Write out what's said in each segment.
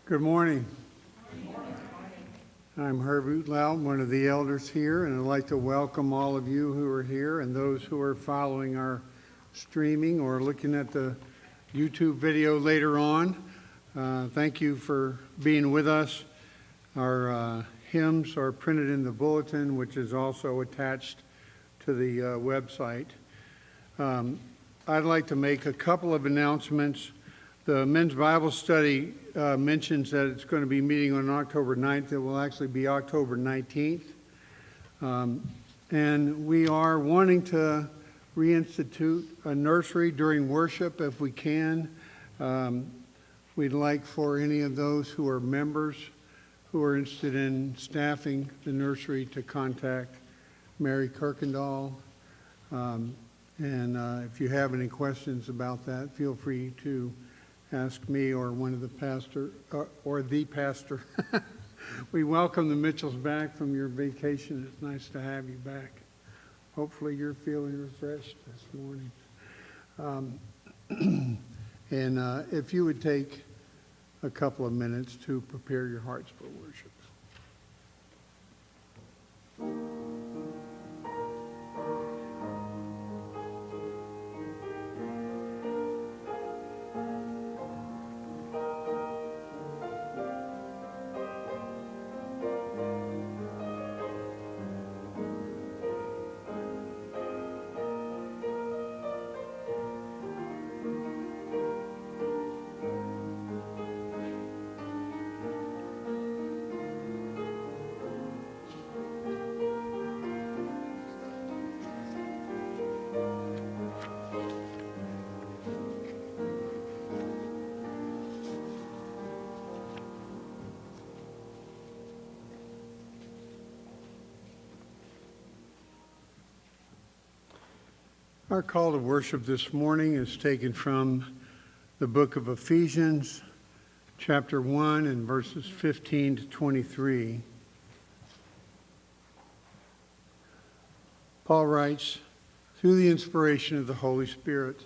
Good morning. I'm Herbert Loud, one of the elders here, and I'd like to welcome all of you who are here and those who are following our streaming or looking at the YouTube video later on. Thank you for being with us. Our hymns are printed in the bulletin, which is also attached to the website. I'd like to make a couple of announcements. The Men's Bible Study mentions that it's going to be meeting on October 9th. It will actually be October 19th. And we are wanting to reinstitute a nursery during worship if we can. We'd like for any of those who are members who are interested in staffing the nursery to contact Mary Kirkendall. And if you have any questions about that, feel free to ask me or one of the pastor or the pastor. We welcome the Mitchells back from your vacation. It's nice to have you back. Hopefully you're feeling refreshed this morning. And if you would take a couple of minutes to prepare your hearts for worship. Our call to worship this morning is taken from the book of Ephesians, chapter 1, and verses 15 to 23. Paul writes, through the inspiration of the Holy Spirit,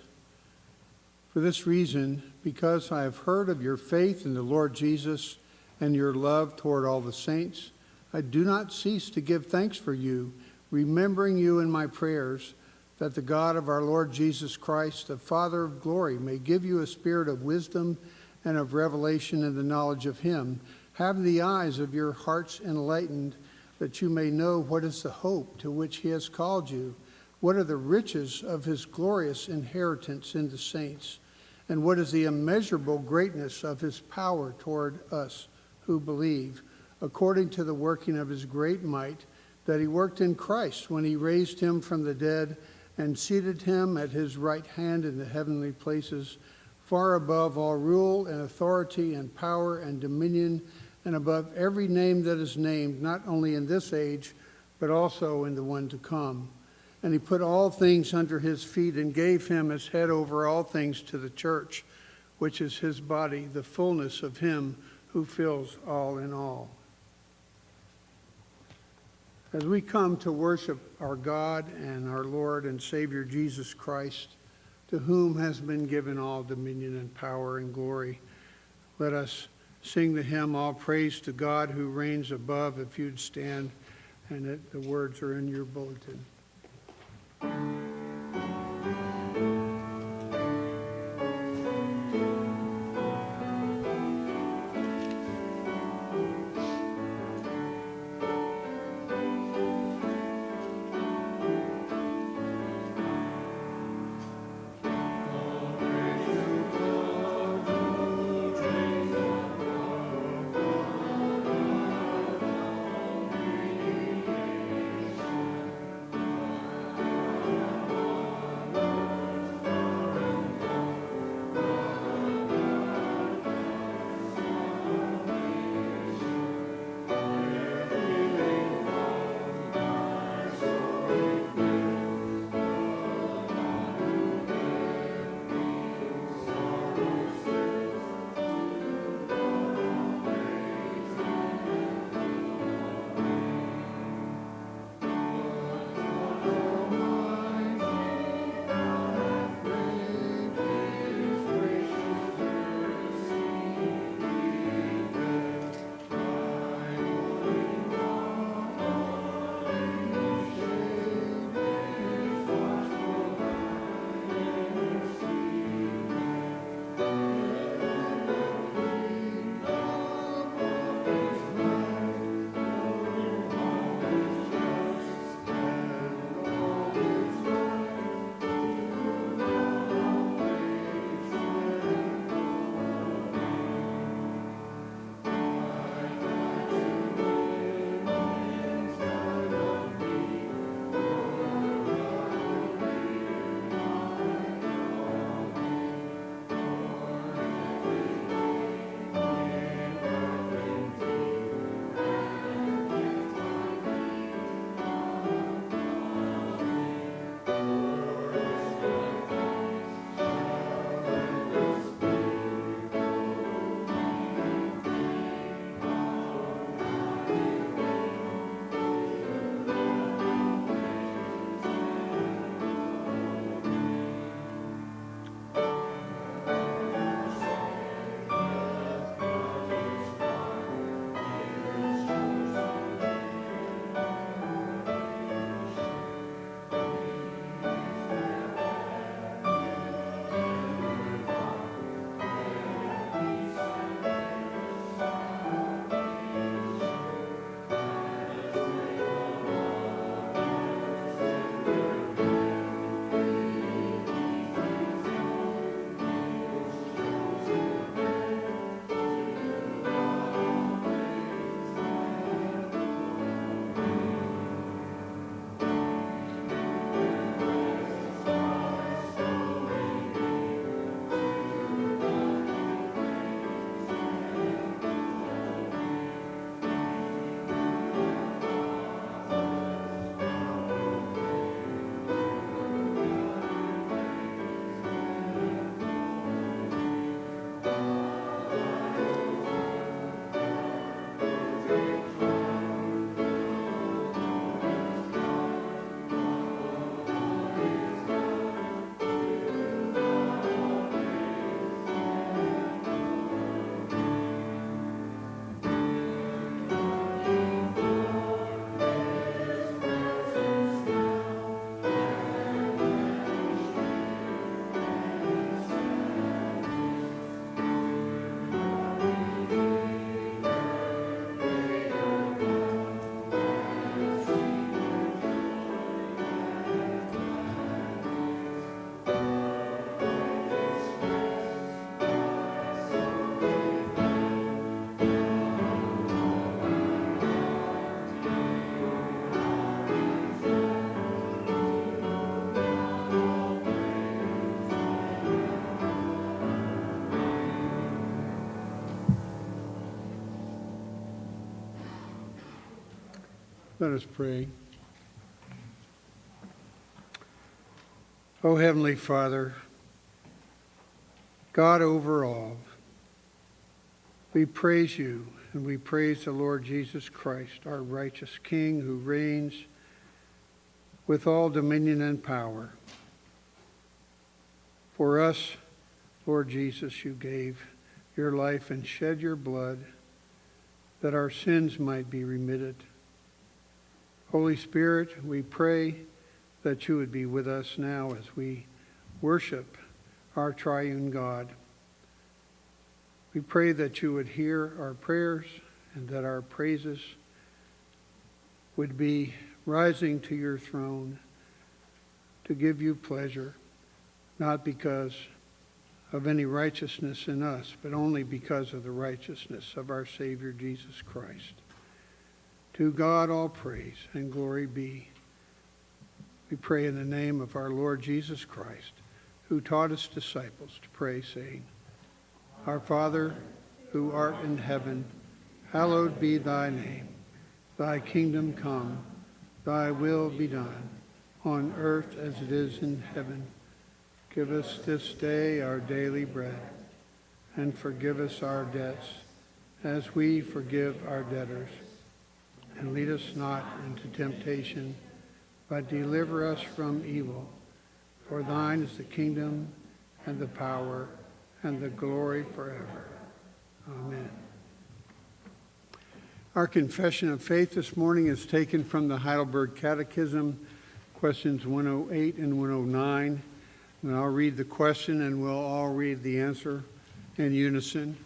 for this reason, because I have heard of your faith in the Lord Jesus and your love toward all the saints, I do not cease to give thanks for you, remembering you in my prayers, that the God of our Lord Jesus Christ, the Father of glory, may give you a spirit of wisdom and of revelation in the knowledge of him. Have the eyes of your hearts enlightened, that you may know what is the hope to which he has called you, what are the riches of his glorious inheritance in the saints, and what is the immeasurable greatness of his power toward us who believe, according to the working of his great might, that he worked in Christ when he raised him from the dead and seated him at his right hand in the heavenly places, far above all rule and authority and power and dominion, and above every name that is named, not only in this age, but also in the one to come. And he put all things under his feet and gave him as head over all things to the church, which is his body, the fullness of him who fills all in all. As we come to worship our God and our Lord and Savior Jesus Christ, to whom has been given all dominion and power and glory, let us sing the hymn, All Praise to God who reigns above. If you'd stand, and the words are in your bulletin. Let us pray. O Heavenly Father, God over all, we praise you and we praise the Lord Jesus Christ, our righteous King who reigns with all dominion and power. For us, Lord Jesus, you gave your life and shed your blood that our sins might be remitted. Holy Spirit, we pray that you would be with us now as we worship our triune God. We pray that you would hear our prayers and that our praises would be rising to your throne to give you pleasure, not because of any righteousness in us, but only because of the righteousness of our Savior Jesus Christ. To God all praise and glory be. We pray in the name of our Lord Jesus Christ, who taught his disciples to pray, saying, Our Father, who art in heaven, hallowed be thy name. Thy kingdom come, thy will be done, on earth as it is in heaven. Give us this day our daily bread, and forgive us our debts, as we forgive our debtors. And lead us not into temptation, but deliver us from evil. For thine is the kingdom, and the power, and the glory forever. Amen. Our confession of faith this morning is taken from the Heidelberg Catechism, questions 108 and 109. And I'll read the question and we'll all read the answer in unison.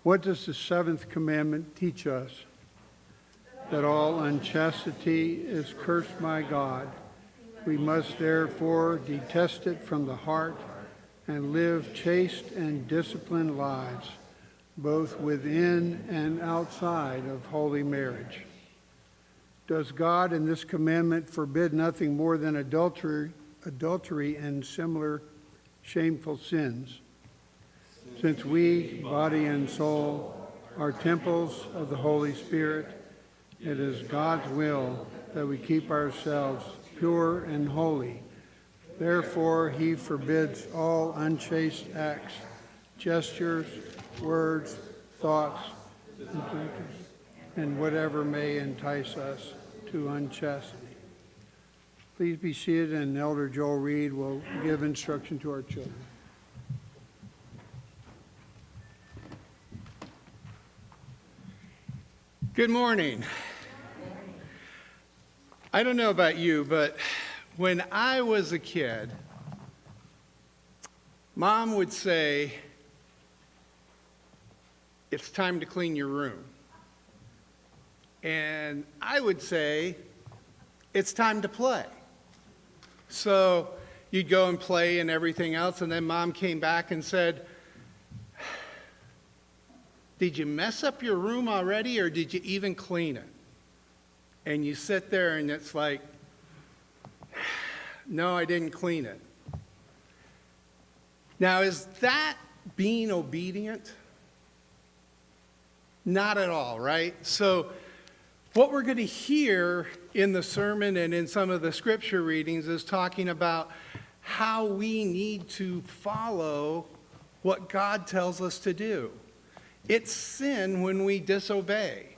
What does the seventh commandment teach us? That all unchastity is cursed by God. We must therefore detest it from the heart and live chaste and disciplined lives, both within and outside of holy marriage. Does God in this commandment forbid nothing more than adultery and similar shameful sins? Since we, body and soul, are temples of the Holy Spirit, it is God's will that we keep ourselves pure and holy. Therefore, he forbids all unchaste acts, gestures, words, thoughts, and whatever may entice us to unchastity. Please be seated, and Elder Joel Reed will give instruction to our children. Good morning. I don't know about you, but when I was a kid, Mom would say, it's time to clean your room. And I would say, it's time to play. So you'd go and play and everything else, and then Mom came back and said, did you mess up your room already, or did you even clean it? And you sit there and it's like, no, I didn't clean it. Now, is that being obedient? Not at all, right? So what we're going to hear in the sermon and in some of the scripture readings is talking about how we need to follow what God tells us to do. It's sin when we disobey.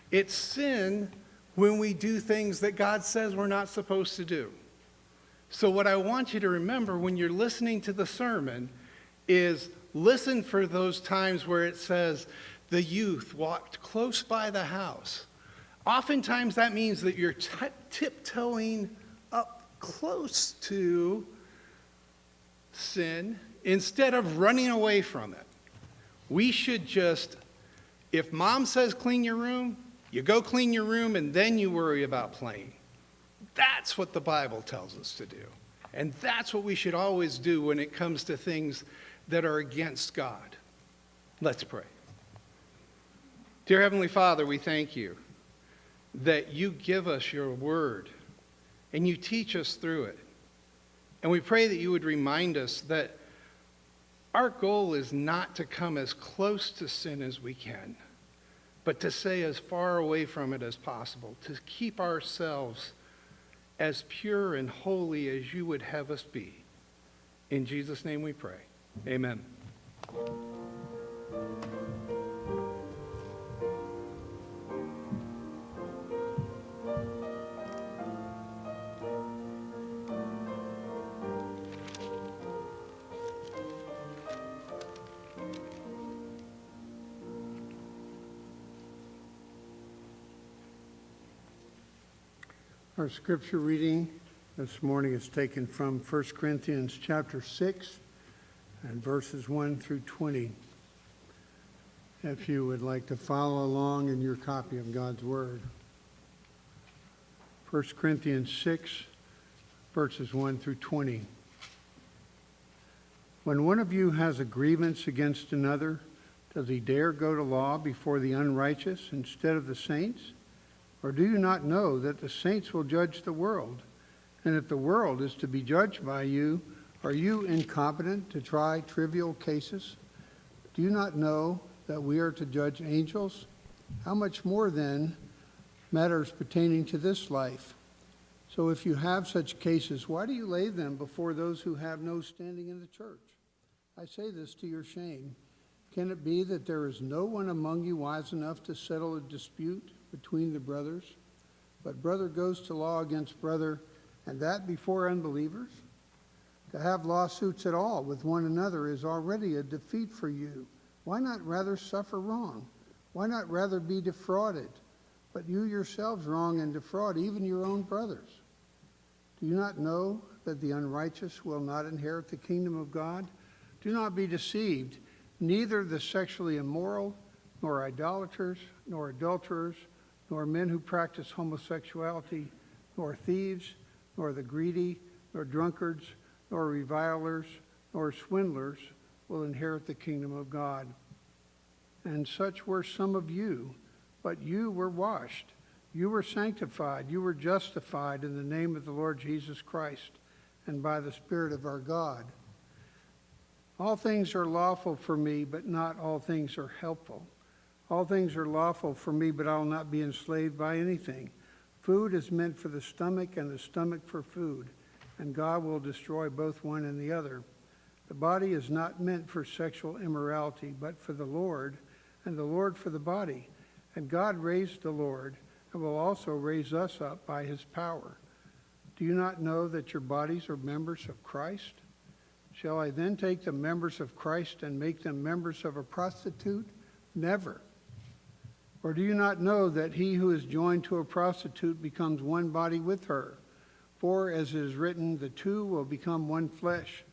It's sin when we do things that God says we're not supposed to do. So what I want you to remember when you're listening to the sermon is listen for those times where it says the youth walked close by the house. Oftentimes that means that you're tiptoeing up close to sin instead of running away from it. We should just, if Mom says clean your room, you go clean your room and then you worry about playing. That's what the Bible tells us to do. And that's what we should always do when it comes to things that are against God. Let's pray. Dear Heavenly Father, we thank you that you give us your word and you teach us through it. And we pray that you would remind us that our goal is not to come as close to sin as we can, but to stay as far away from it as possible, to keep ourselves as pure and holy as you would have us be. In Jesus' name we pray. Amen. Our scripture reading this morning is taken from 1 Corinthians chapter 6 and verses 1 through 20. If you would like to follow along in your copy of God's Word. 1 Corinthians 6, verses 1 through 20. When one of you has a grievance against another, does he dare go to law before the unrighteous instead of the saints? Or do you not know that the saints will judge the world? And if the world is to be judged by you, are you incompetent to try trivial cases? Do you not know that we are to judge angels? How much more then matters pertaining to this life? So if you have such cases, why do you lay them before those who have no standing in the church? I say this to your shame. Can it be that there is no one among you wise enough to settle a dispute between the brothers? But brother goes to law against brother, and that before unbelievers? To have lawsuits at all with one another is already a defeat for you. Why not rather suffer wrong? Why not rather be defrauded? But you yourselves wrong and defraud even your own brothers. Do you not know that the unrighteous will not inherit the kingdom of God? Do not be deceived. Neither the sexually immoral, nor idolaters, nor adulterers, nor men who practice homosexuality, nor thieves, nor the greedy, nor drunkards, nor revilers, nor swindlers will inherit the kingdom of God. And such were some of you, but you were washed, you were sanctified, you were justified in the name of the Lord Jesus Christ, and by the Spirit of our God. All things are lawful for me, but not all things are helpful. All things are lawful for me, but I will not be enslaved by anything. Food is meant for the stomach, and the stomach for food, and God will destroy both one and the other. The body is not meant for sexual immorality, but for the Lord, and the Lord for the body. And God raised the Lord, and will also raise us up by his power. Do you not know that your bodies are members of Christ? Shall I then take the members of Christ and make them members of a prostitute? Never. Or do you not know that he who is joined to a prostitute becomes one body with her? For as it is written, the two will become one flesh.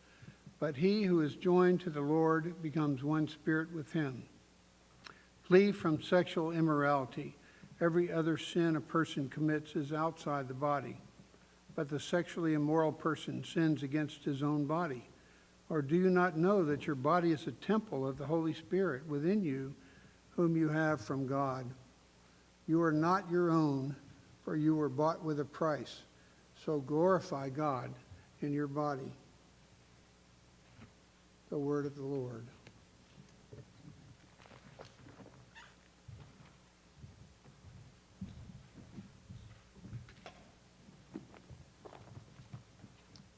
But he who is joined to the Lord becomes one spirit with him. Flee from sexual immorality. Every other sin a person commits is outside the body, but the sexually immoral person sins against his own body. Or do you not know that your body is a temple of the Holy Spirit within you, whom you have from God? You are not your own, for you were bought with a price. So glorify God in your body. The word of the Lord.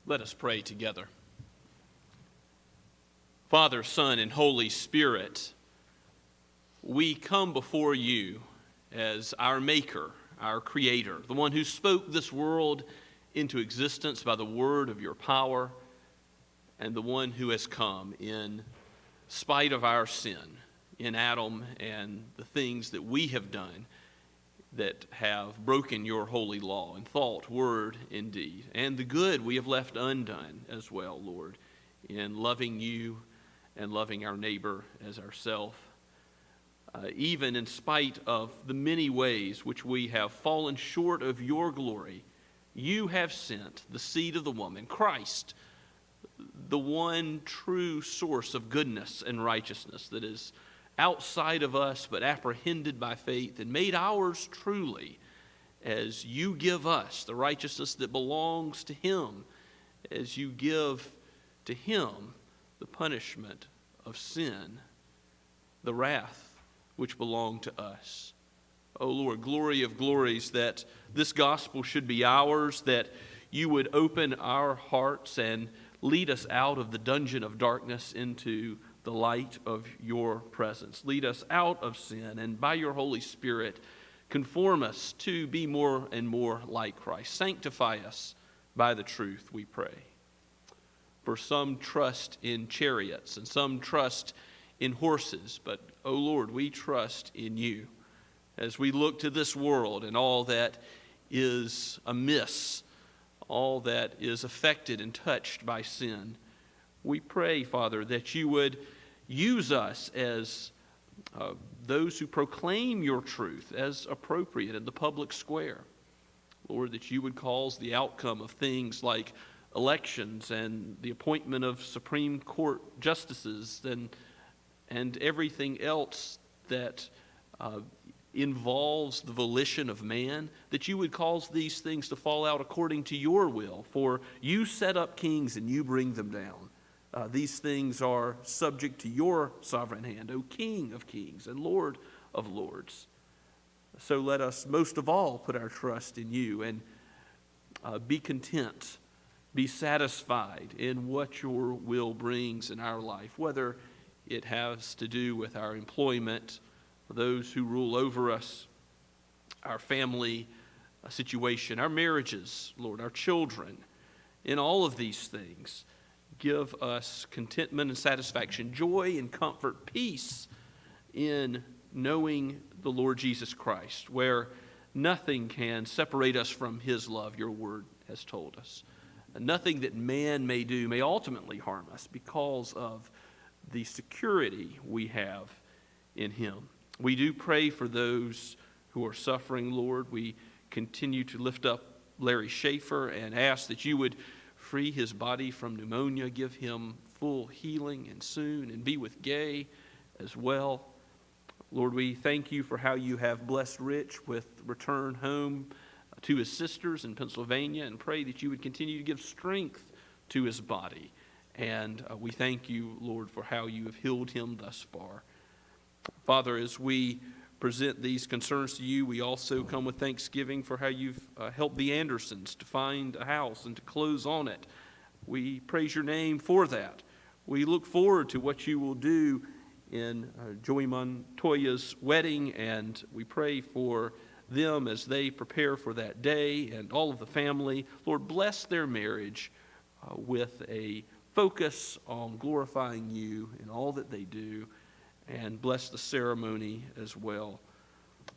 Let us pray together. Father, Son, and Holy Spirit, we come before you as our Maker, our Creator, the one who spoke this world into existence by the word of your power, and the one who has come in spite of our sin in Adam and the things that we have done that have broken your holy law in thought, word, and deed, and the good we have left undone as well, Lord, in loving you and loving our neighbor as ourself. Even in spite of the many ways which we have fallen short of your glory, you have sent the seed of the woman, Christ, the one true source of goodness and righteousness that is outside of us but apprehended by faith and made ours truly as you give us the righteousness that belongs to him, as you give to him the punishment of sin, the wrath which belong to us. Oh Lord, glory of glories, that this gospel should be ours, that you would open our hearts and lead us out of the dungeon of darkness into the light of your presence. Lead us out of sin, and by your Holy Spirit, conform us to be more and more like Christ. Sanctify us by the truth, we pray. For some trust in chariots and some trust in horses, but, O Lord, we trust in you. As we look to this world and all that is amiss, all that is affected and touched by sin, we pray, Father, that you would use us as those who proclaim your truth as appropriate in the public square. Lord, that you would cause the outcome of things like elections and the appointment of Supreme Court justices and everything else that involves the volition of man, that you would cause these things to fall out according to your will. For you set up kings and you bring them down. These things are subject to your sovereign hand, O King of kings and Lord of lords. So let us most of all put our trust in you and be content, be satisfied in what your will brings in our life, whether it has to do with our employment, those who rule over us, our family situation, our marriages, Lord, our children. In all of these things, give us contentment and satisfaction, joy and comfort, peace in knowing the Lord Jesus Christ, where nothing can separate us from his love, your word has told us. Nothing that man may do may ultimately harm us because of the security we have in him. We do pray for those who are suffering, Lord. We continue to lift up Larry Schaefer and ask that you would free his body from pneumonia, give him full healing and soon, and be with Gay as well. Lord, we thank you for how you have blessed Rich with return home to his sisters in Pennsylvania, and pray that you would continue to give strength to his body. And we thank you, Lord, for how you have healed him thus far. Father, as we present these concerns to you, we also come with thanksgiving for how you've helped the Andersons to find a house and to close on it. We praise your name for that. We look forward to what you will do in Joey Montoya's wedding, and we pray for them as they prepare for that day and all of the family. Lord, bless their marriage with a focus on glorifying you in all that they do, and bless the ceremony as well.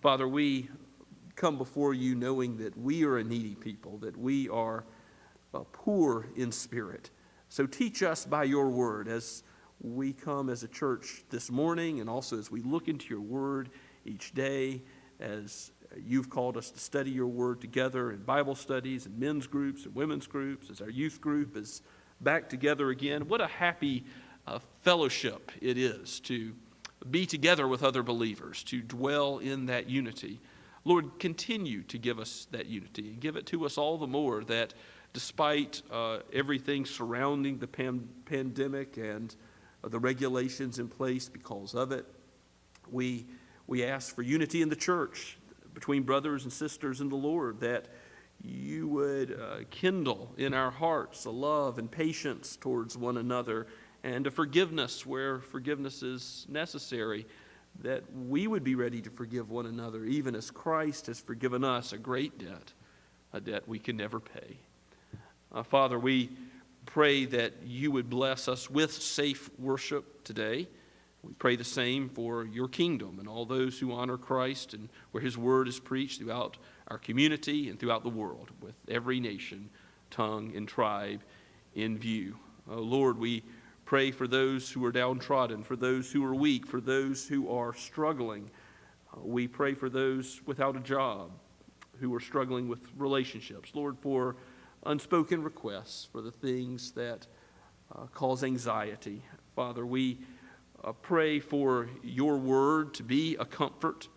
Father, we come before you knowing that we are a needy people, that we are poor in spirit. So teach us by your word as we come as a church this morning, and also as we look into your word each day, as you've called us to study your word together in Bible studies and men's groups and women's groups, as our youth group is back together again. What a happy fellowship it is to be together with other believers, to dwell in that unity. Lord, continue to give us that unity, and give it to us all the more that despite everything surrounding the pandemic and the regulations in place because of it, we ask for unity in the church between brothers and sisters in the Lord, that you would kindle in our hearts a love and patience towards one another, and a forgiveness where forgiveness is necessary, that we would be ready to forgive one another, even as Christ has forgiven us a great debt, a debt we can never pay. Father, we pray that you would bless us with safe worship today. We pray the same for your kingdom and all those who honor Christ, and where his word is preached throughout our community and throughout the world, with every nation, tongue, and tribe in view. Lord, we pray for those who are downtrodden, for those who are weak, for those who are struggling. We pray for those without a job, who are struggling with relationships. Lord, for unspoken requests, for the things that cause anxiety. Father, we pray for your word to be a comfort,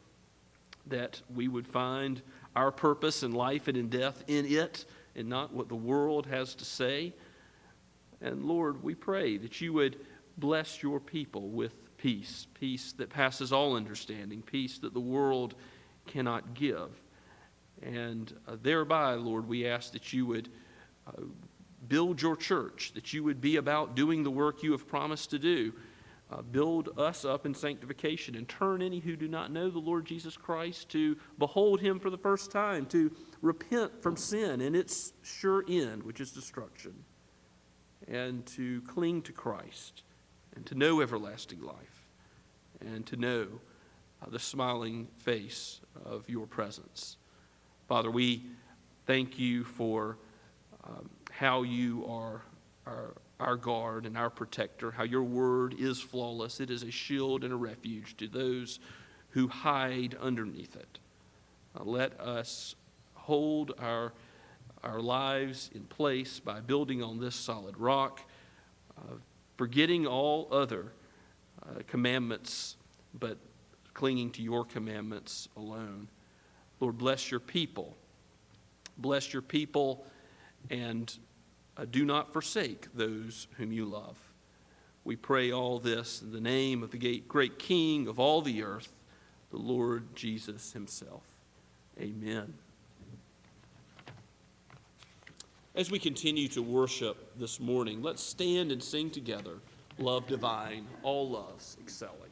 that we would find our purpose in life and in death in it, and not what the world has to say. And Lord, we pray that you would bless your people with peace, peace that passes all understanding, peace that the world cannot give. And thereby, Lord, we ask that you would build your church, that you would be about doing the work you have promised to do. Build us up in sanctification and turn any who do not know the Lord Jesus Christ to behold him for the first time, to repent from sin and its sure end, which is destruction, and to cling to Christ and to know everlasting life and to know the smiling face of your presence. Father, we thank you for how you are our guard and our protector, how your word is flawless. It is a shield and a refuge to those who hide underneath it. Let us hold our lives in place by building on this solid rock, forgetting all other commandments, but clinging to your commandments alone. Lord, bless your people. Bless your people, and do not forsake those whom you love. We pray all this in the name of the great King of all the earth, the Lord Jesus himself. Amen. As we continue to worship this morning, let's stand and sing together, Love Divine, All Loves Excelling.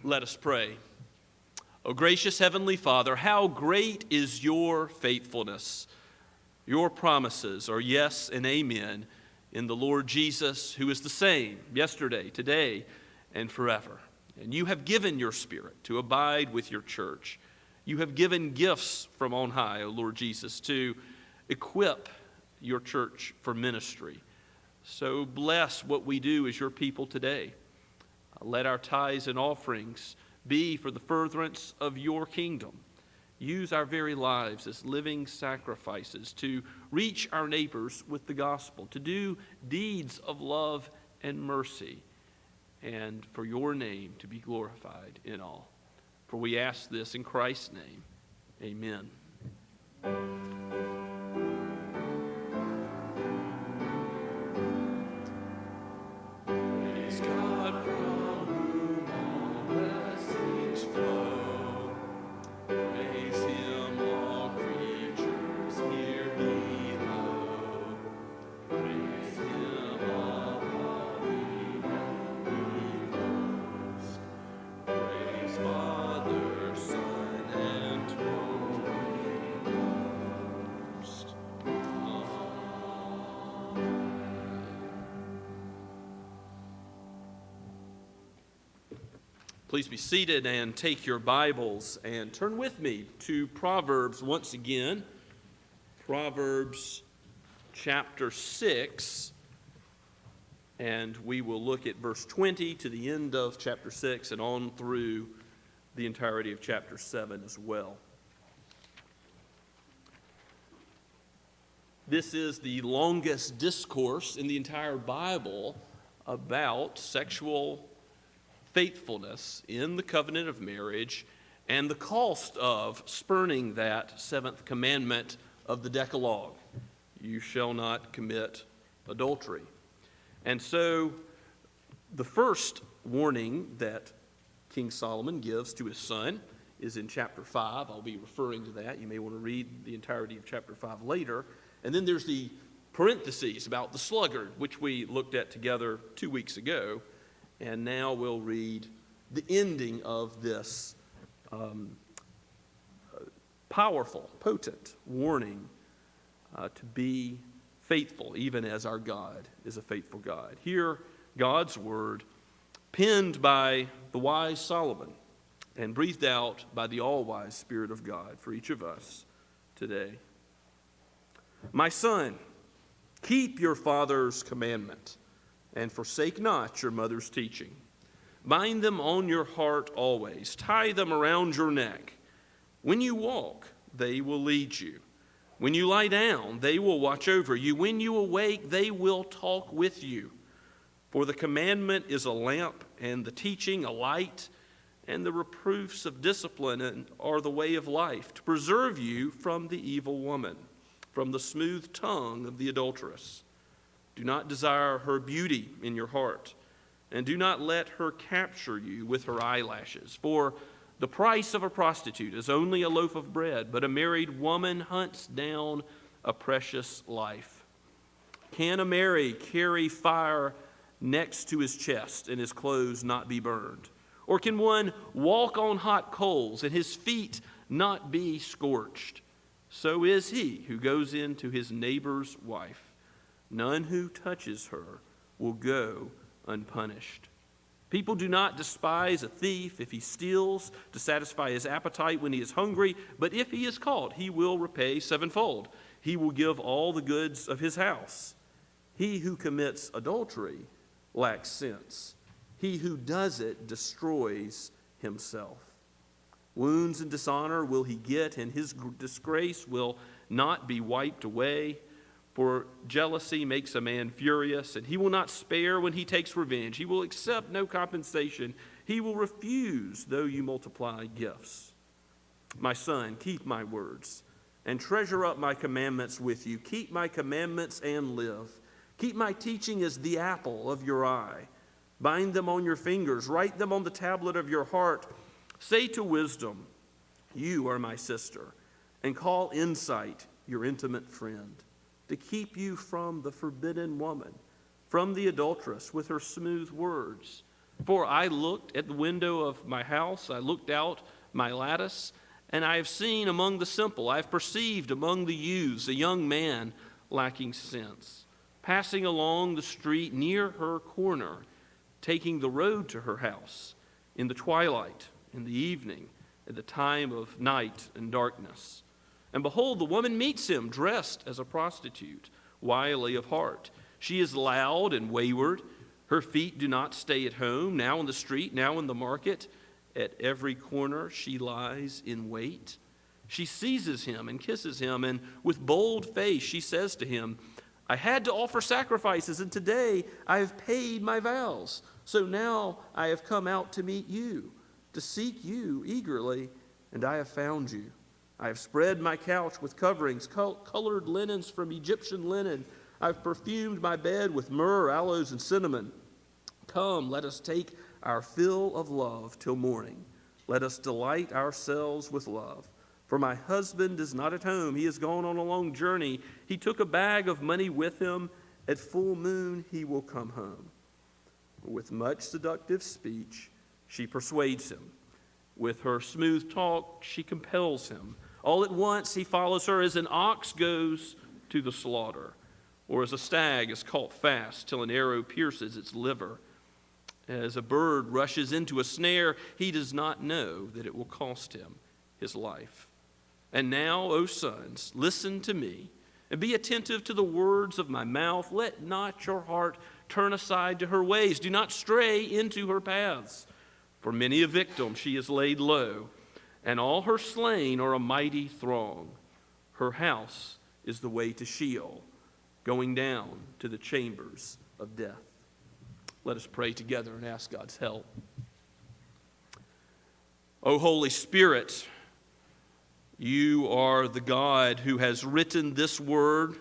Let us pray. O gracious Heavenly Father, how great is your faithfulness. Your promises are yes and amen in the Lord Jesus, who is the same yesterday, today, and forever. And you have given your Spirit to abide with your church. You have given gifts from on high, O Lord Jesus, to equip your church for ministry. So bless what we do as your people today. Let our tithes and offerings be for the furtherance of your kingdom. Use our very lives as living sacrifices to reach our neighbors with the gospel, to do deeds of love and mercy, and for your name to be glorified in all. For we ask this in Christ's name. Amen. Praise God from whom all blessings flow. Praise Him, all creatures here below. Praise Him, all body and host. Praise Father, Son, and Holy Ghost. Please be seated and take your Bibles and turn with me to Proverbs once again. Proverbs chapter 6, and we will look at verse 20 to the end of chapter 6 and on through the entirety of chapter 7 as well. This is the longest discourse in the entire Bible about sexual faithfulness in the covenant of marriage and the cost of spurning that seventh commandment of the Decalogue. You shall not commit adultery. And so the first warning that King Solomon gives to his son is in chapter 5. I'll be referring to that. You may want to read the entirety of chapter 5 later. And then there's the parentheses about the sluggard, which we looked at together 2 weeks ago. And now we'll read the ending of this powerful, potent warning to be faithful, even as our God is a faithful God. Hear God's word, penned by the wise Solomon and breathed out by the all-wise Spirit of God for each of us today. My son, keep your father's commandment, and forsake not your mother's teaching. Bind them on your heart always. Tie them around your neck. When you walk, they will lead you. When you lie down, they will watch over you. When you awake, they will talk with you. For the commandment is a lamp, and the teaching a light, and the reproofs of discipline are the way of life, to preserve you from the evil woman, from the smooth tongue of the adulteress. Do not desire her beauty in your heart, and do not let her capture you with her eyelashes. For the price of a prostitute is only a loaf of bread, but a married woman hunts down a precious life. Can a married carry fire next to his chest and his clothes not be burned? Or can one walk on hot coals and his feet not be scorched? So is he who goes into his neighbor's wife. None who touches her will go unpunished. People do not despise a thief if he steals to satisfy his appetite when he is hungry, but if he is caught, he will repay sevenfold. He will give all the goods of his house. He who commits adultery lacks sense. He who does it destroys himself. Wounds and dishonor will he get, and his disgrace will not be wiped away. For jealousy makes a man furious, and he will not spare when he takes revenge. He will accept no compensation. He will refuse, though you multiply gifts. My son, keep my words, and treasure up my commandments with you. Keep my commandments and live. Keep my teaching as the apple of your eye. Bind them on your fingers. Write them on the tablet of your heart. Say to wisdom, you are my sister, and call insight your intimate friend, to keep you from the forbidden woman, from the adulteress with her smooth words. For I looked at the window of my house, I looked out my lattice, and I have seen among the simple, I have perceived among the youths a young man lacking sense, passing along the street near her corner, taking the road to her house in the twilight, in the evening, at the time of night and darkness. And behold, the woman meets him dressed as a prostitute, wily of heart. She is loud and wayward. Her feet do not stay at home, now in the street, now in the market. At every corner she lies in wait. She seizes him and kisses him, and with bold face she says to him, I had to offer sacrifices, and today I have paid my vows. So now I have come out to meet you, to seek you eagerly, and I have found you. I have spread my couch with coverings, colored linens from Egyptian linen. I've perfumed my bed with myrrh, aloes, and cinnamon. Come, let us take our fill of love till morning. Let us delight ourselves with love. For my husband is not at home. He has gone on a long journey. He took a bag of money with him. At full moon he will come home. With much seductive speech, she persuades him. With her smooth talk, she compels him. All at once he follows her as an ox goes to the slaughter, or as a stag is caught fast till an arrow pierces its liver. As a bird rushes into a snare, he does not know that it will cost him his life. And now, O sons, listen to me, and be attentive to the words of my mouth. Let not your heart turn aside to her ways. Do not stray into her paths. For many a victim she has laid low, and all her slain are a mighty throng. Her house is the way to Sheol, going down to the chambers of death. Let us pray together and ask God's help. O Holy Spirit, you are the God who has written this word,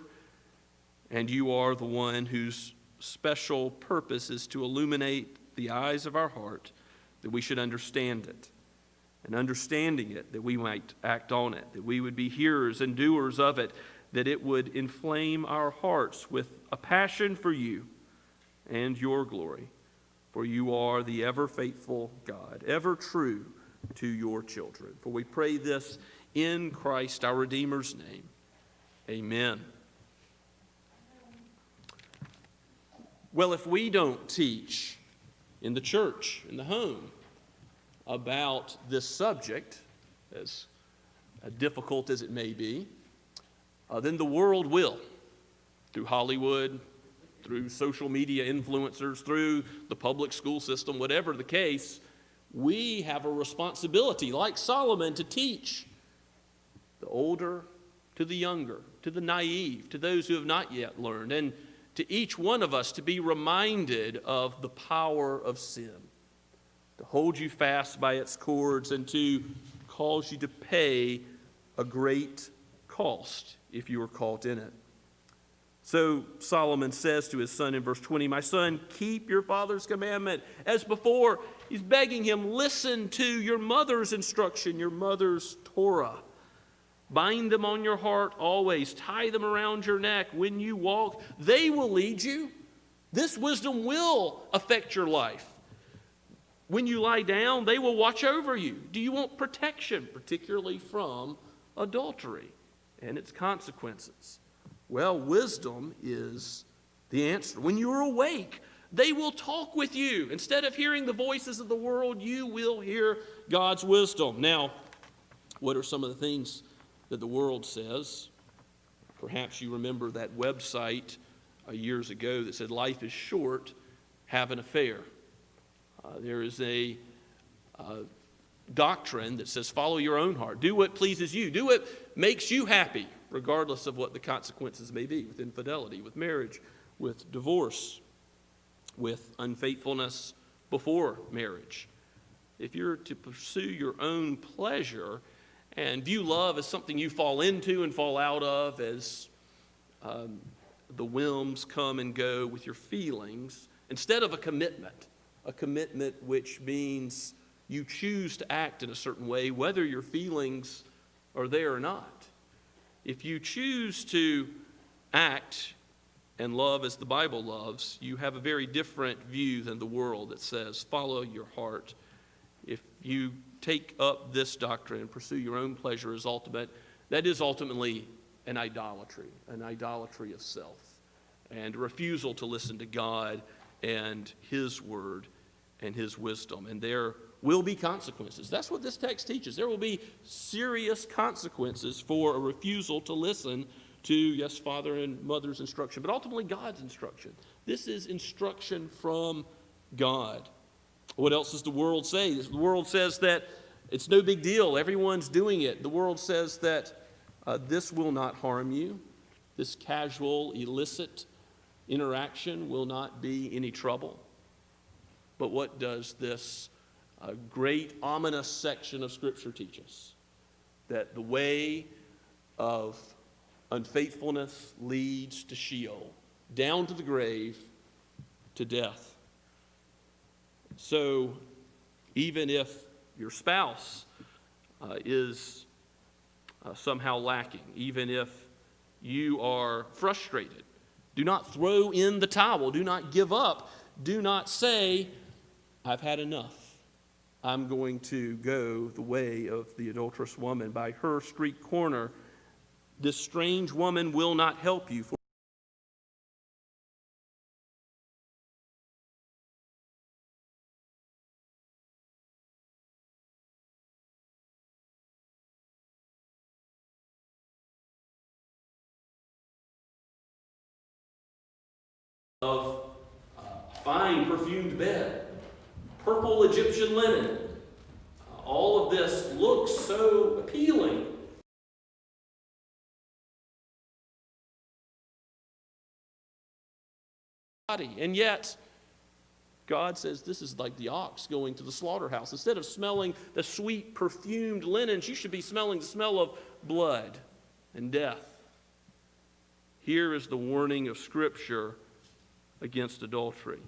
and you are the one whose special purpose is to illuminate the eyes of our heart, that we should understand it, and understanding it, that we might act on it, that we would be hearers and doers of it, that it would inflame our hearts with a passion for you and your glory. For you are the ever faithful God, ever true to your children. For we pray this in Christ our Redeemer's name. Amen. Well, if we don't teach in the church, in the home, about this subject, as difficult as it may be, then the world will, through Hollywood, through social media influencers, through the public school system, whatever the case, we have a responsibility, like Solomon, to teach the older to the younger, to the naive, to those who have not yet learned, and to each one of us to be reminded of the power of sin, to hold you fast by its cords and to cause you to pay a great cost if you are caught in it. So Solomon says to his son in verse 20, my son, keep your father's commandment. As before, he's begging him, listen to your mother's instruction, your mother's Torah. Bind them on your heart always. Tie them around your neck. When you walk, they will lead you. This wisdom will affect your life. When you lie down, they will watch over you. Do you want protection, particularly from adultery and its consequences? Well, wisdom is the answer. When you are awake, they will talk with you. Instead of hearing the voices of the world, you will hear God's wisdom. Now, what are some of the things that the world says? Perhaps you remember that website years ago that said, life is short, have an affair. There is a doctrine that says, follow your own heart. Do what pleases you. Do what makes you happy, regardless of what the consequences may be, with infidelity, with marriage, with divorce, with unfaithfulness before marriage. If you're to pursue your own pleasure and view love as something you fall into and fall out of, as the whims come and go with your feelings, instead of a commitment which means you choose to act in a certain way, whether your feelings are there or not. If you choose to act and love as the Bible loves, you have a very different view than the world that says, follow your heart. If you take up this doctrine and pursue your own pleasure as ultimate, that is ultimately an idolatry of self, and a refusal to listen to God and His word and His wisdom. And there will be consequences. That's what this text teaches. There will be serious consequences for a refusal to listen to, yes, father and mother's instruction, but ultimately God's instruction. This is instruction from God. What else does the world say? The world says that it's no big deal. Everyone's doing it. The world says that this will not harm you. This casual, illicit interaction will not be any trouble. But what does this great, ominous section of Scripture teach us? That the way of unfaithfulness leads to Sheol, down to the grave, to death. So, even if your spouse is somehow lacking, even if you are frustrated, do not throw in the towel. Do not give up. Do not say, I've had enough. I'm going to go the way of the adulterous woman. By her street corner, this strange woman will not help you. Of fine perfumed bed, purple Egyptian linen. All of this looks so appealing. And yet, God says this is like the ox going to the slaughterhouse. Instead of smelling the sweet perfumed linens, you should be smelling the smell of blood and death. Here is the warning of Scripture against adultery.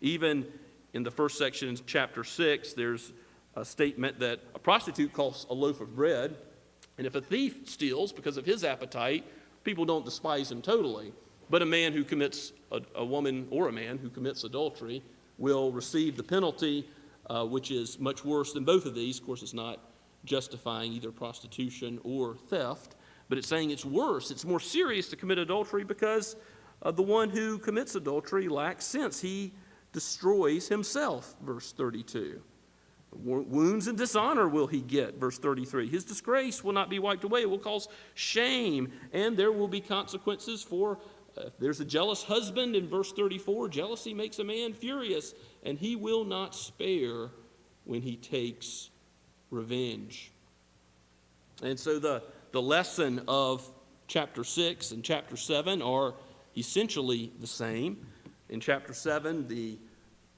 Even in the first section in chapter 6, there's a statement that a prostitute costs a loaf of bread, and if a thief steals because of his appetite, people don't despise him totally. But a man who commits, a woman or a man who commits adultery will receive the penalty, which is much worse than both of these. Of course, it's not justifying either prostitution or theft, but it's saying it's worse. It's more serious to commit adultery because the one who commits adultery lacks sense. He destroys himself, verse 32. Wounds and dishonor will he get, verse 33. His disgrace will not be wiped away. It will cause shame, and there will be consequences for, if there's a jealous husband, in verse 34, jealousy makes a man furious, and he will not spare when he takes revenge. And so the lesson of chapter 6 and chapter 7 are essentially the same. In chapter 7, the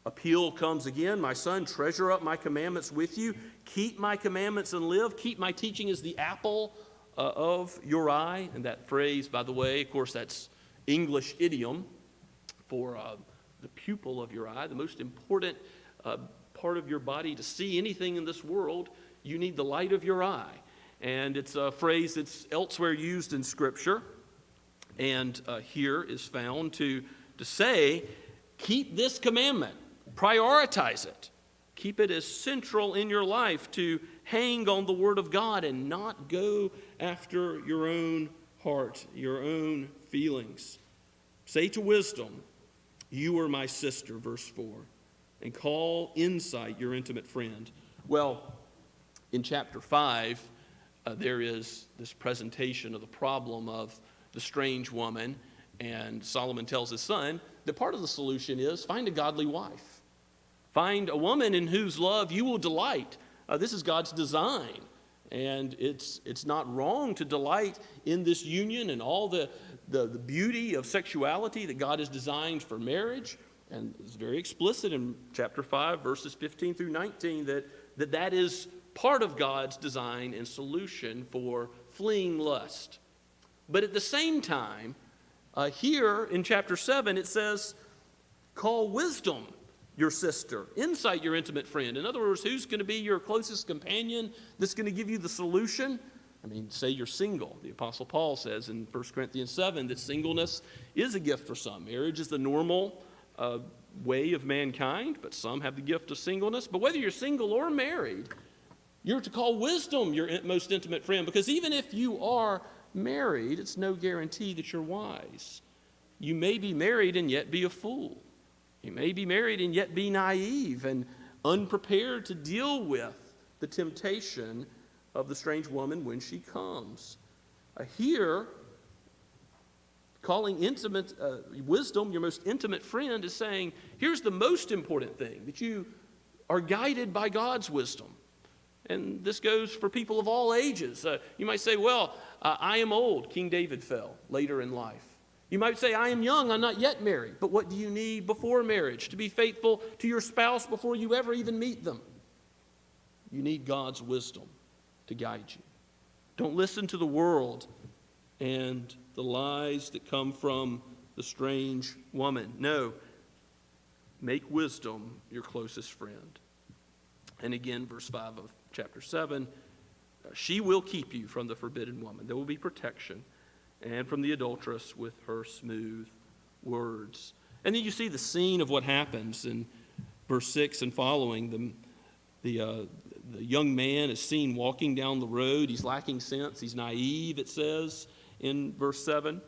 appeal comes again. My son, treasure up my commandments with you. Keep my commandments and live. Keep my teaching as the apple of your eye. And that phrase, by the way, of course, that's English idiom for the pupil of your eye, the most important part of your body. To see anything in this world, you need the light of your eye. And it's a phrase that's elsewhere used in Scripture. And here is found to say, keep this commandment, prioritize it, keep it as central in your life, to hang on the Word of God and not go after your own heart, your own feelings. Say to wisdom, you are my sister, verse 4, and call insight your intimate friend. Well, in chapter 5, there is this presentation of the problem of the strange woman, and Solomon tells his son that part of the solution is find a godly wife. Find a woman in whose love you will delight. This is God's design, and it's not wrong to delight in this union and all the beauty of sexuality that God has designed for marriage. And it's very explicit in chapter 5, verses 15 through 19, that is part of God's design and solution for fleeing lust. But at the same time, here in chapter 7, it says, call wisdom your sister, insight your intimate friend. In other words, who's going to be your closest companion that's going to give you the solution? I mean, say you're single. The Apostle Paul says in 1 Corinthians 7 that singleness is a gift for some. Marriage is the normal way of mankind, but some have the gift of singleness. But whether you're single or married, you're to call wisdom your most intimate friend, because even if you are married, it's no guarantee that you're wise. You may be married and yet be a fool. You may be married and yet be naive and unprepared to deal with the temptation of the strange woman when she comes. Here, calling intimate wisdom your most intimate friend is saying, here's the most important thing that you are guided by God's wisdom. And this goes for people of all ages. You might say, well, I am old. King David fell later in life. You might say, I am young. I'm not yet married. But what do you need before marriage? To be faithful to your spouse before you ever even meet them. You need God's wisdom to guide you. Don't listen to the world and the lies that come from the strange woman. No, make wisdom your closest friend. And again, verse 5 of chapter 7, she will keep you from the forbidden woman. There will be protection, and from the adulteress with her smooth words. And then you see the scene of what happens in verse 6 and following. The young man is seen walking down the road. He's lacking sense. He's naive, it says in verse 7.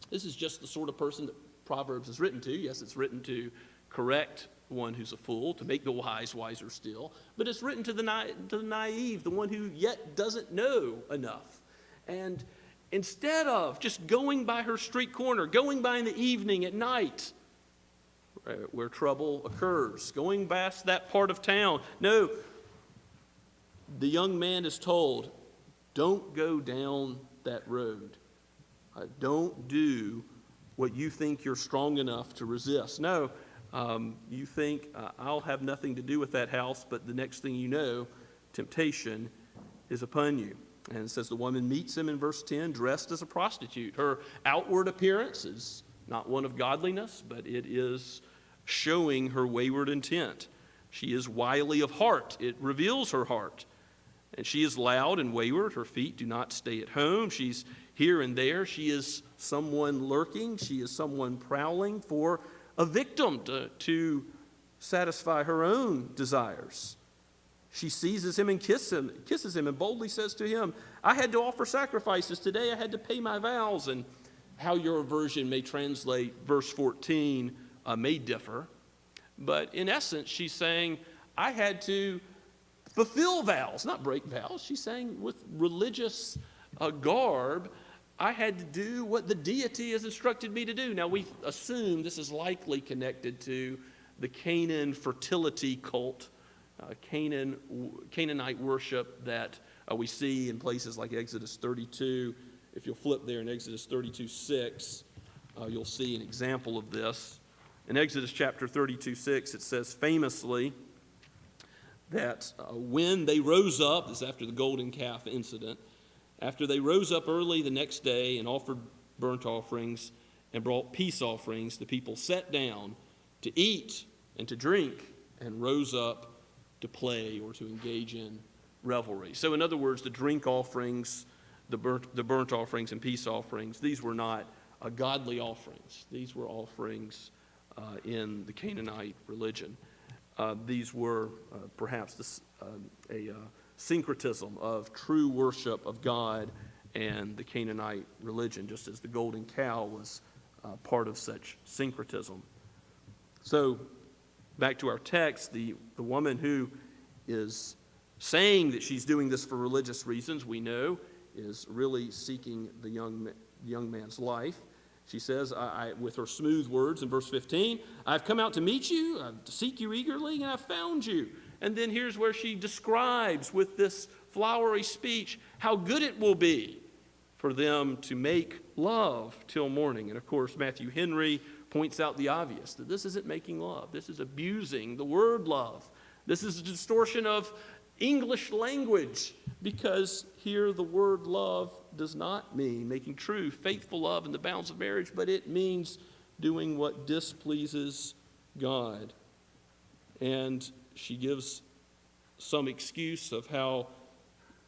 This is just the sort of person that Proverbs is written to. Yes, it's written to correct one who's a fool, to make the wise wiser still. But it's written to the naive, the one who yet doesn't know enough. And instead of just going by her street corner, going by in the evening at night, where trouble occurs, going past that part of town, no, the young man is told, don't go down that road. Don't do what you think you're strong enough to resist. No, you think, I'll have nothing to do with that house, but the next thing you know, temptation is upon you. And it says the woman meets him in verse 10 dressed as a prostitute. Her outward appearance is not one of godliness, but it is showing her wayward intent. She is wily of heart. It reveals her heart. And she is loud and wayward. Her feet do not stay at home. She's here and there. She is someone lurking. She is someone prowling for a victim to satisfy her own desires. She seizes him and kisses him and boldly says to him, I had to offer sacrifices today. I had to pay my vows. And how your version may translate verse 14 may differ. But in essence, she's saying, I had to fulfill vows, not break vows. She's saying with religious garb, I had to do what the deity has instructed me to do. Now, we assume this is likely connected to the Canaan fertility cult, Canaanite worship that we see in places like Exodus 32. If you'll flip there in Exodus 32:6, you'll see an example of this. In Exodus chapter 32:6, it says famously that when they rose up, this is after the golden calf incident, after they rose up early the next day and offered burnt offerings and brought peace offerings, the people sat down to eat and to drink and rose up to play or to engage in revelry. So in other words, the drink offerings, the burnt offerings and peace offerings, these were not godly offerings. These were offerings in the Canaanite religion. These were perhaps a syncretism of true worship of God and the Canaanite religion, just as the golden cow was part of such syncretism. So, back to our text, the woman who is saying that she's doing this for religious reasons, we know, is really seeking the young man's life. She says, with her smooth words in verse 15, I've come out to meet you, to seek you eagerly, and I've found you. And then here's where she describes with this flowery speech how good it will be for them to make love till morning. And of course, Matthew Henry points out the obvious, that this isn't making love. This is abusing the word love. This is a distortion of English language, because here the word love does not mean making true, faithful love in the bounds of marriage, but it means doing what displeases God. And she gives some excuse of how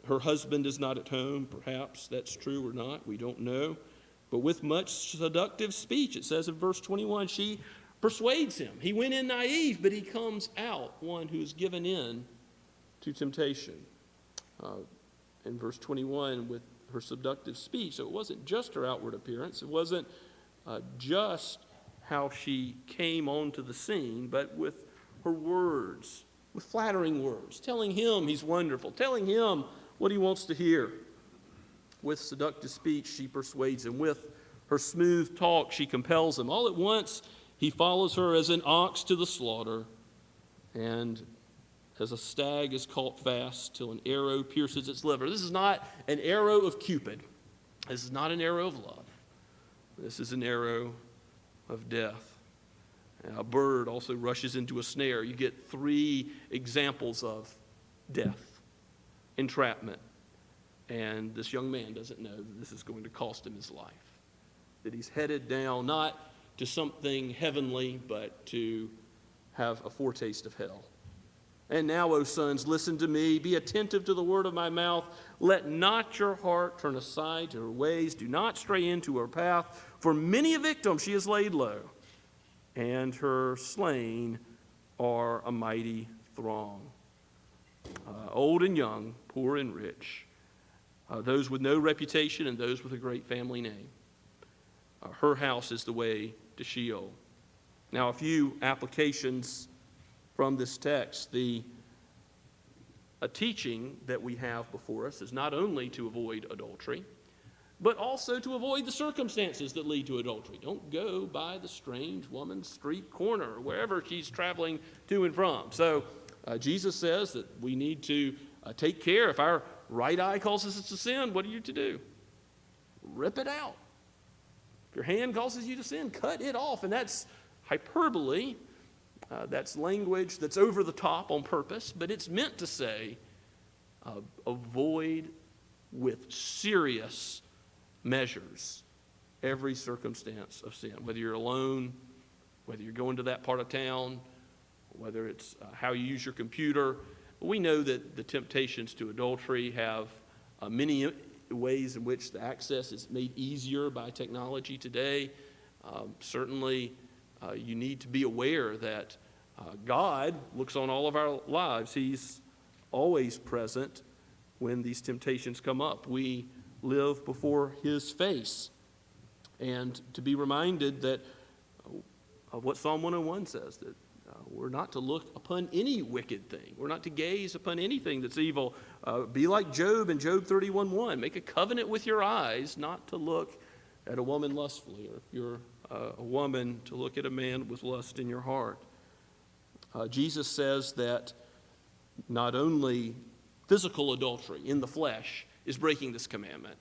her husband is not at home. Perhaps that's true or not. We don't know. But with much seductive speech, it says in verse 21, she persuades him. He went in naive, but he comes out one who's given in to temptation. In verse 21, with her seductive speech. So it wasn't just her outward appearance. It wasn't just how she came onto the scene, but with her words, with flattering words, telling him he's wonderful, telling him what he wants to hear. With seductive speech, she persuades him. With her smooth talk, she compels him. All at once, he follows her as an ox to the slaughter, and as a stag is caught fast till an arrow pierces its liver. This is not an arrow of Cupid. This is not an arrow of love. This is an arrow of death. And a bird also rushes into a snare. You get 3 examples of death, entrapment, and this young man doesn't know that this is going to cost him his life, that he's headed down not to something heavenly, but to have a foretaste of hell. And now, O sons, listen to me. Be attentive to the word of my mouth. Let not your heart turn aside to her ways. Do not stray into her path. For many a victim she has laid low, and her slain are a mighty throng. Old and young, poor and rich, those with no reputation and those with a great family name. Her house is the way to Sheol. Now, a few applications from this text. A teaching that we have before us is not only to avoid adultery, but also to avoid the circumstances that lead to adultery. Don't go by the strange woman's street corner, wherever she's traveling to and from. So Jesus says that we need to take care. If our right eye causes us to sin, what are you to do? Rip it out. If your hand causes you to sin, cut it off. And that's hyperbole. That's language that's over the top on purpose, but it's meant to say avoid with serious measures every circumstance of sin, whether you're alone, whether you're going to that part of town, whether it's how you use your computer. We know that the temptations to adultery have many ways in which the access is made easier by technology today. Certainly, you need to be aware that God looks on all of our lives. He's always present when these temptations come up. We live before His face. And to be reminded that of what Psalm 101 says, that we're not to look upon any wicked thing. We're not to gaze upon anything that's evil. Be like Job in Job 31:1. Make a covenant with your eyes not to look at a woman lustfully, or if you're a woman, to look at a man with lust in your heart. Jesus says that not only physical adultery in the flesh is breaking this commandment,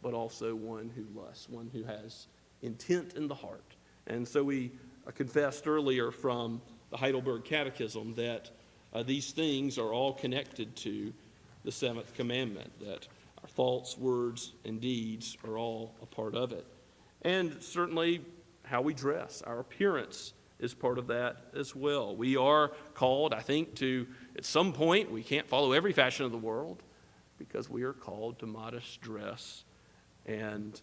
but also one who lusts, one who has intent in the heart. And so we confessed earlier from the Heidelberg Catechism that these things are all connected to the 7th commandment, that our thoughts, words, and deeds are all a part of it. And certainly how we dress, our appearance is part of that as well. We are called, I think, to, at some point, we can't follow every fashion of the world, because we are called to modest dress. And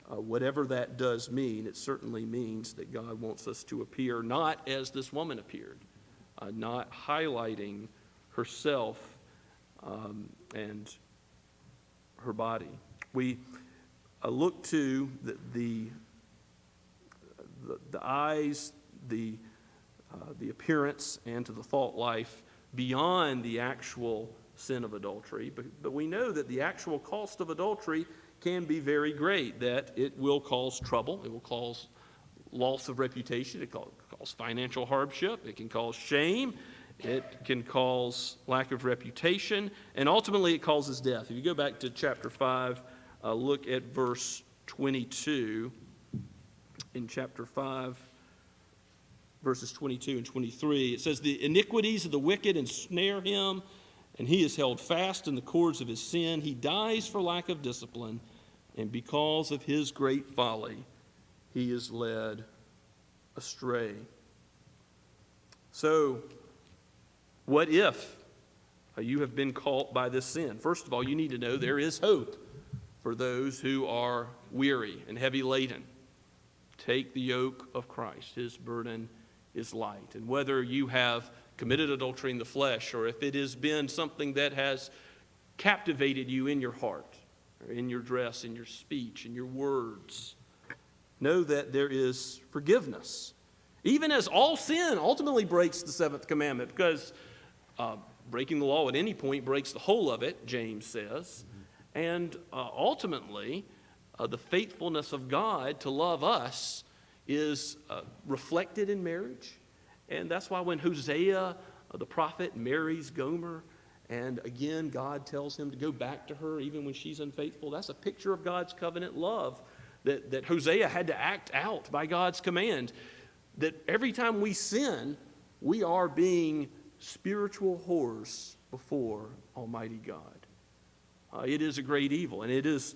whatever that does mean, it certainly means that God wants us to appear not as this woman appeared, not highlighting herself and her body. We look to the eyes, the appearance, and to the thought life beyond the actual sin of adultery. But we know that the actual cost of adultery can be very great, that it will cause trouble, it will cause loss of reputation, it can cause financial hardship, it can cause shame, it can cause lack of reputation, and ultimately it causes death. If you go back to chapter 5, look at verse 22. In chapter 5, verses 22 and 23, it says, "The iniquities of the wicked ensnare him, and he is held fast in the cords of his sin. He dies for lack of discipline, and because of his great folly, he is led astray." So, what if you have been caught by this sin? First of all, you need to know there is hope for those who are weary and heavy laden. Take the yoke of Christ. His burden is light. And whether you have committed adultery in the flesh, or if it has been something that has captivated you in your heart, or in your dress, in your speech, in your words, know that there is forgiveness. Even as all sin ultimately breaks the 7th commandment, because breaking the law at any point breaks the whole of it, James says. And ultimately, the faithfulness of God to love us is reflected in marriage. And that's why when Hosea The prophet marries Gomer, and again, God tells him to go back to her even when she's unfaithful. That's a picture of God's covenant love that Hosea had to act out by God's command. That every time we sin, we are being spiritual whores before Almighty God. It is a great evil, and it is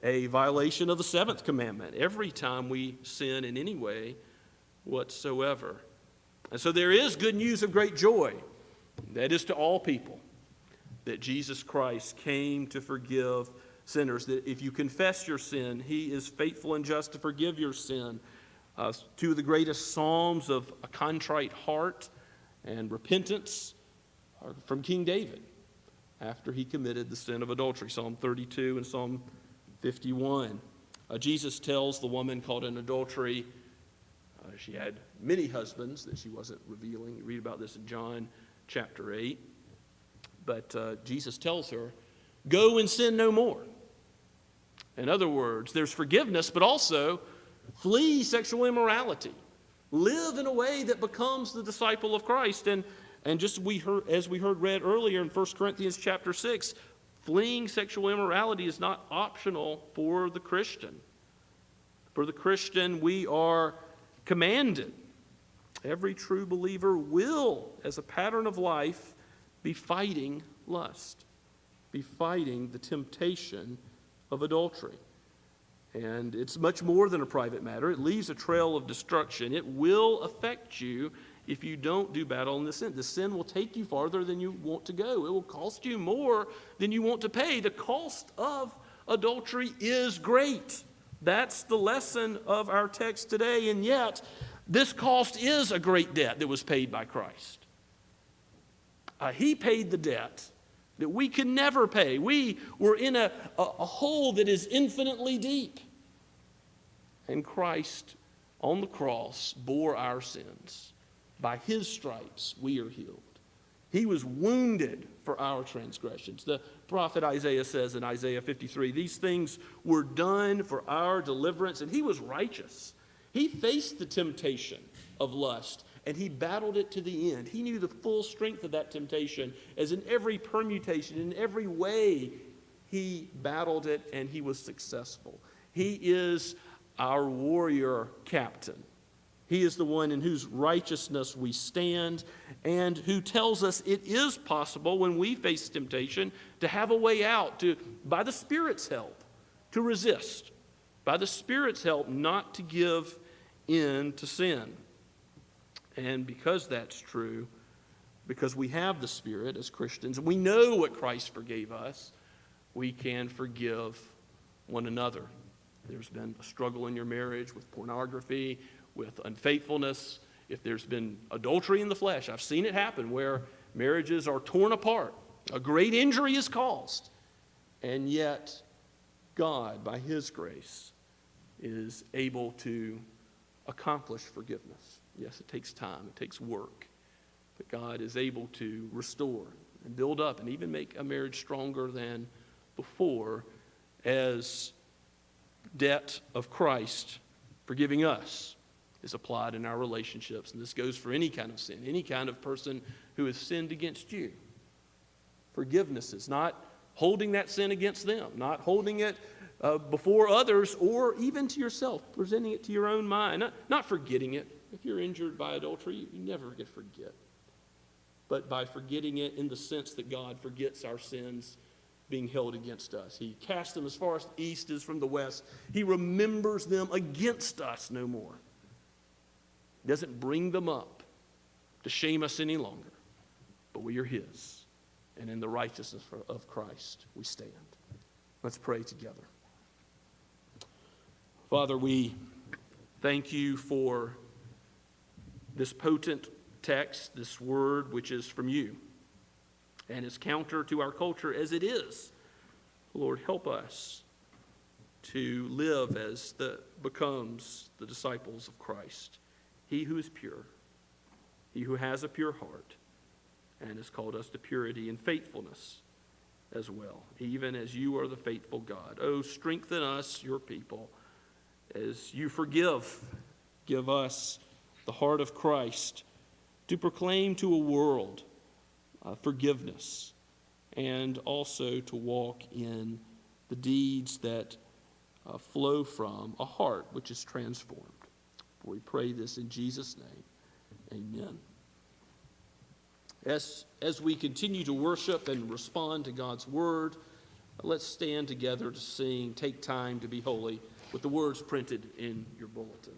a violation of the seventh commandment every time we sin in any way whatsoever. And so there is good news of great joy. That is to all people, that Jesus Christ came to forgive sinners. That if you confess your sin, He is faithful and just to forgive your sin. Two of the greatest psalms of a contrite heart and repentance are from King David after he committed the sin of adultery, Psalm 32 and Psalm 51. Jesus tells the woman caught in adultery, she had many husbands that she wasn't revealing. You read about this in John chapter 8. But Jesus tells her, go and sin no more. In other words, there's forgiveness, but also flee sexual immorality. Live in a way that becomes the disciple of Christ. And just as we heard read earlier in 1 Corinthians chapter 6, fleeing sexual immorality is not optional for the Christian. For the Christian, we are commanded. Every true believer will, as a pattern of life, be fighting lust, be fighting the temptation of adultery. And it's much more than a private matter. It leaves a trail of destruction. It will affect you if you don't do battle in the sin. The sin will take you farther than you want to go. It will cost you more than you want to pay. The cost of adultery is great. That's the lesson of our text today. And yet, this cost is a great debt that was paid by Christ. He paid the debt that we could never pay. We were in a hole that is infinitely deep. And Christ on the cross bore our sins. By His stripes we are healed. He was wounded for our transgressions. The prophet Isaiah says in Isaiah 53, these things were done for our deliverance, and He was righteous. He faced the temptation of lust, and He battled it to the end. He knew the full strength of that temptation, as in every permutation, in every way, He battled it, and He was successful. He is our warrior captain. He is the one in whose righteousness we stand, and who tells us it is possible when we face temptation to have a way out, by the Spirit's help, to resist. By the Spirit's help, not to give in to sin. And because that's true, because we have the Spirit as Christians, and we know what Christ forgave us, we can forgive one another. There's been a struggle in your marriage with pornography, with unfaithfulness, if there's been adultery in the flesh. I've seen it happen where marriages are torn apart. A great injury is caused. And yet, God, by His grace, is able to accomplish forgiveness. Yes, it takes time, it takes work. But God is able to restore and build up and even make a marriage stronger than before, as debt of Christ forgiving us is applied in our relationships. And this goes for any kind of sin, any kind of person who has sinned against you. Forgiveness is not holding that sin against them, not holding it before others or even to yourself, presenting it to your own mind, not forgetting it. If you're injured by adultery, you never get forget. But by forgetting it in the sense that God forgets our sins being held against us. He casts them as far as the east is from the west. He remembers them against us no more. He doesn't bring them up to shame us any longer, but we are His. And in the righteousness of Christ, we stand. Let's pray together. Father, we thank You for this potent text, this word which is from You, and is counter to our culture as it is. Lord, help us to live as becomes the disciples of Christ. He who is pure, He who has a pure heart, and has called us to purity and faithfulness as well, even as You are the faithful God. Oh, strengthen us, Your people, as You forgive. Give us the heart of Christ to proclaim to a world forgiveness, and also to walk in the deeds that flow from a heart which is transformed. For we pray this in Jesus' name. Amen. As we continue to worship and respond to God's word, let's stand together to sing "Take Time to Be Holy" with the words printed in your bulletin.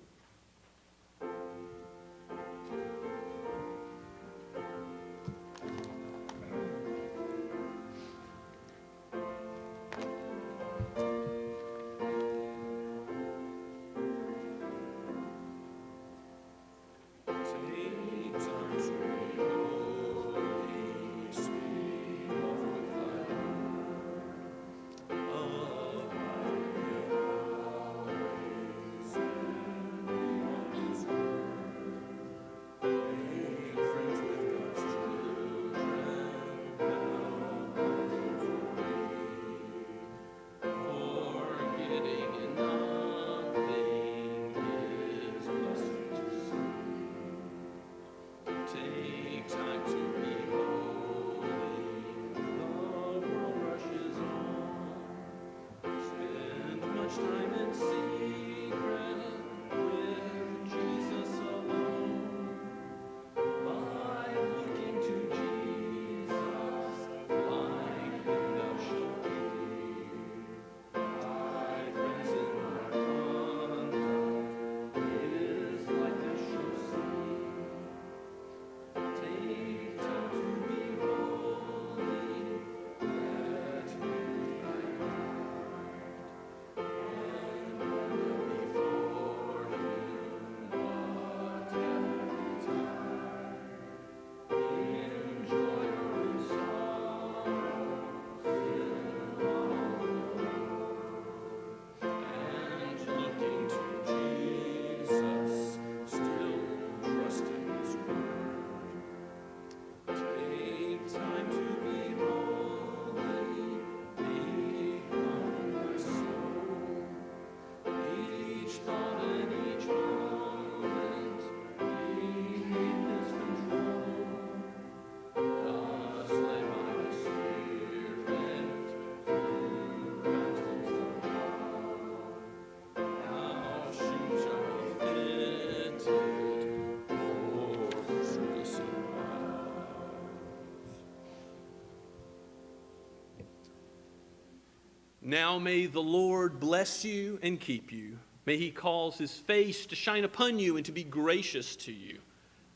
Now may the Lord bless you and keep you. May he cause his face to shine upon you and to be gracious to you.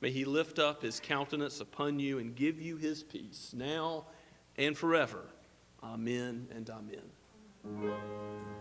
May he lift up his countenance upon you and give you his peace, now and forever. Amen and amen.